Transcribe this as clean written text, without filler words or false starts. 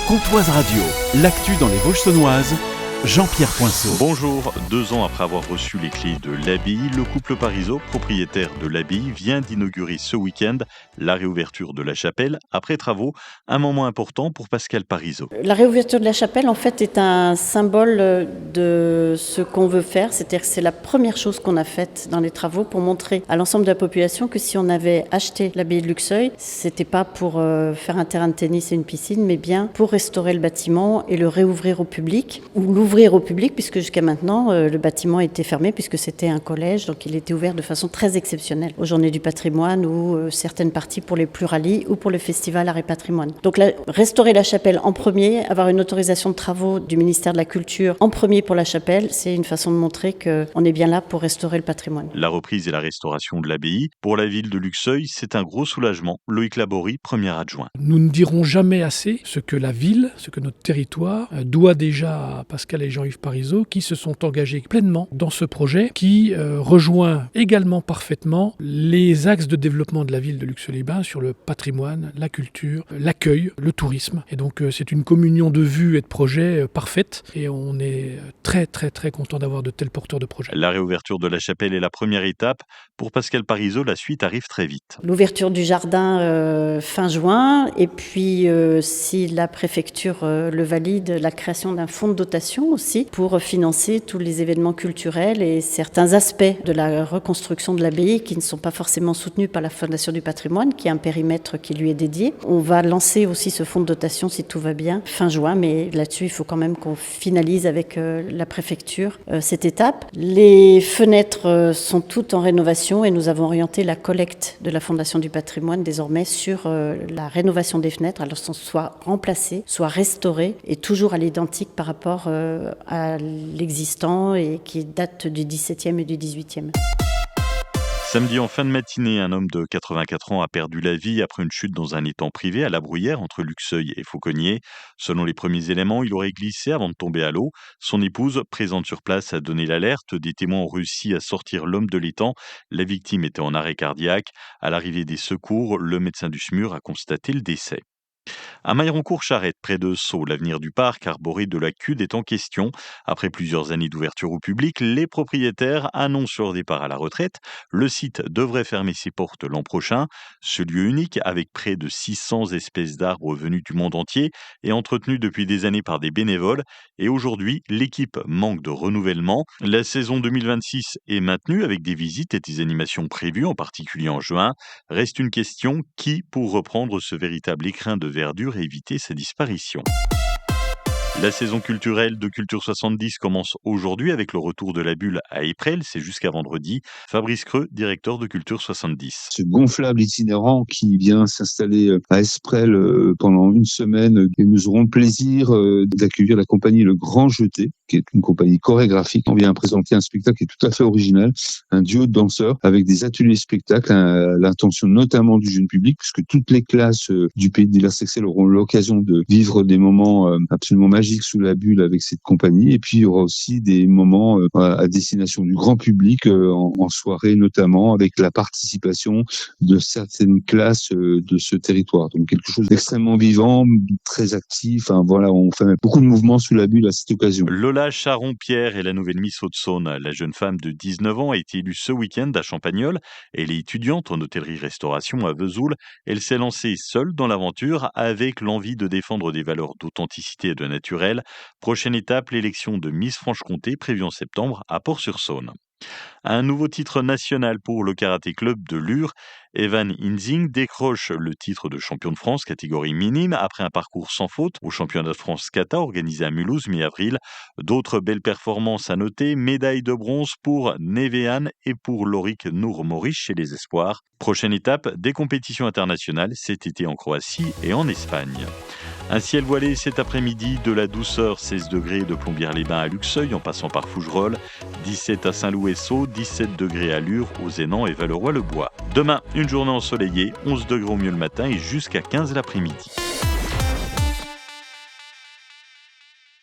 Comtoise Radio, l'actu dans les Vosges saunoises, Jean-Pierre Poinceau. Bonjour, 2 ans après avoir reçu les clés de l'abbaye, le couple Parisot, propriétaire de l'abbaye, vient d'inaugurer ce week-end la réouverture de la chapelle après travaux, un moment important pour Pascal Parisot. La réouverture de la chapelle, en fait, est un symbole de ce qu'on veut faire. C'est-à-dire que c'est la première chose qu'on a faite dans les travaux pour montrer à l'ensemble de la population que si on avait acheté l'abbaye de Luxeuil, c'était pas pour faire un terrain de tennis et une piscine, mais bien pour restaurer le bâtiment et le réouvrir au public, ou l'ouvrir au public, puisque jusqu'à maintenant, le bâtiment était fermé, puisque c'était un collège, donc il était ouvert de façon très exceptionnelle aux Journées du patrimoine ou certaines parties pour les pluralies ou pour le festival Art et Patrimoine. Donc restaurer la chapelle en premier, avoir une autorisation de travaux du ministère de la Culture en premier pour la chapelle, c'est une façon de montrer qu'on est bien là pour restaurer le patrimoine. La reprise et la restauration de l'abbaye, pour la ville de Luxeuil, c'est un gros soulagement. Loïc Laborie, premier adjoint. Nous ne dirons jamais assez ce que la ville, ce que notre territoire doit déjà à Pascal et Jean-Yves Parisot, qui se sont engagés pleinement dans ce projet, qui rejoint également parfaitement les axes de développement de la ville de Luxeuil-les-Bains sur le patrimoine, la culture, l'accueil, le tourisme. Et donc c'est une communion de vues et de projets parfaite, et on est très très très content d'avoir de tels porteurs de projets. La réouverture de la chapelle est la première étape. Pour Pascal Parisot, la suite arrive très vite. L'ouverture du jardin fin juin, et puis si la préfecture le valide, la création d'un fonds de dotation aussi pour financer tous les événements culturels et certains aspects de la reconstruction de l'abbaye qui ne sont pas forcément soutenus par la Fondation du patrimoine, qui a un périmètre qui lui est dédié. On va lancer aussi ce fonds de dotation, si tout va bien, fin juin, mais là-dessus, il faut quand même qu'on finalise avec la préfecture cette étape. Les fenêtres sont toutes en rénovation et nous avons orienté la collecte de la Fondation du patrimoine désormais sur la rénovation des fenêtres, alors qu'elles soient remplacées, soit restaurées et toujours à l'identique par rapport à l'existant et qui date du XVIIe et du XVIIIe. Samedi en fin de matinée, un homme de 84 ans a perdu la vie après une chute dans un étang privé à La Bruyère entre Luxeuil et Fauconnier. Selon les premiers éléments, il aurait glissé avant de tomber à l'eau. Son épouse, présente sur place, a donné l'alerte. Des témoins ont réussi à sortir l'homme de l'étang. La victime était en arrêt cardiaque. À l'arrivée des secours, le médecin du SMUR a constaté le décès. À Mailleroncourt-Charette, près de Sceaux, l'avenir du parc arboré de la CUD est en question. Après plusieurs années d'ouverture au public, les propriétaires annoncent leur départ à la retraite. Le site devrait fermer ses portes l'an prochain. Ce lieu unique, avec près de 600 espèces d'arbres venus du monde entier, est entretenu depuis des années par des bénévoles. Et aujourd'hui, l'équipe manque de renouvellement. La saison 2026 est maintenue avec des visites et des animations prévues, en particulier en juin. Reste une question, qui pour reprendre ce véritable écrin de verdure et éviter sa disparition? La saison culturelle de Culture 70 commence aujourd'hui avec le retour de la bulle à Éprel, c'est jusqu'à vendredi. Fabrice Creux, directeur de Culture 70. Ce gonflable itinérant qui vient s'installer à Esprel pendant une semaine, et nous aurons le plaisir d'accueillir la compagnie Le Grand Jeté, qui est une compagnie chorégraphique. On vient présenter un spectacle qui est tout à fait original, un duo de danseurs avec des ateliers spectacles, à l'intention notamment du jeune public, puisque toutes les classes du pays de Villers-Sexel auront l'occasion de vivre des moments absolument magiques sous la bulle avec cette compagnie. Et puis il y aura aussi des moments à destination du grand public en soirée, notamment avec la participation de certaines classes de ce territoire. Donc quelque chose d'extrêmement vivant, très actif. Enfin, voilà, on fait beaucoup de mouvements sous la bulle à cette occasion. Lola Charon-Pierre est la nouvelle Miss Haute-Saône. La jeune femme de 19 ans a été élue ce week-end à Champagnole. Elle est étudiante en hôtellerie-restauration à Vesoul. Elle s'est lancée seule dans l'aventure avec l'envie de défendre des valeurs d'authenticité et de naturel. Prochaine étape, l'élection de Miss Franche-Comté prévue en septembre à Port-sur-Saône. Un nouveau titre national pour le karaté club de Lure. Evan Inzing décroche le titre de champion de France catégorie minime après un parcours sans faute au championnat de France kata organisé à Mulhouse mi-avril. D'autres belles performances à noter, médaille de bronze pour Nevean et pour Lorik Nour-Maurice chez les espoirs. Prochaine étape, des compétitions internationales cet été en Croatie et en Espagne. Un ciel voilé cet après-midi, de la douceur, 16 degrés de Plombières-les-Bains à Luxeuil en passant par Fougerolles, 17 à Saint-Loup-et-Sceaux, 17 degrés à Lure, aux Zénans et Valleroy-le-Bois. Demain, une journée ensoleillée, 11 degrés au mieux le matin et jusqu'à 15 l'après-midi.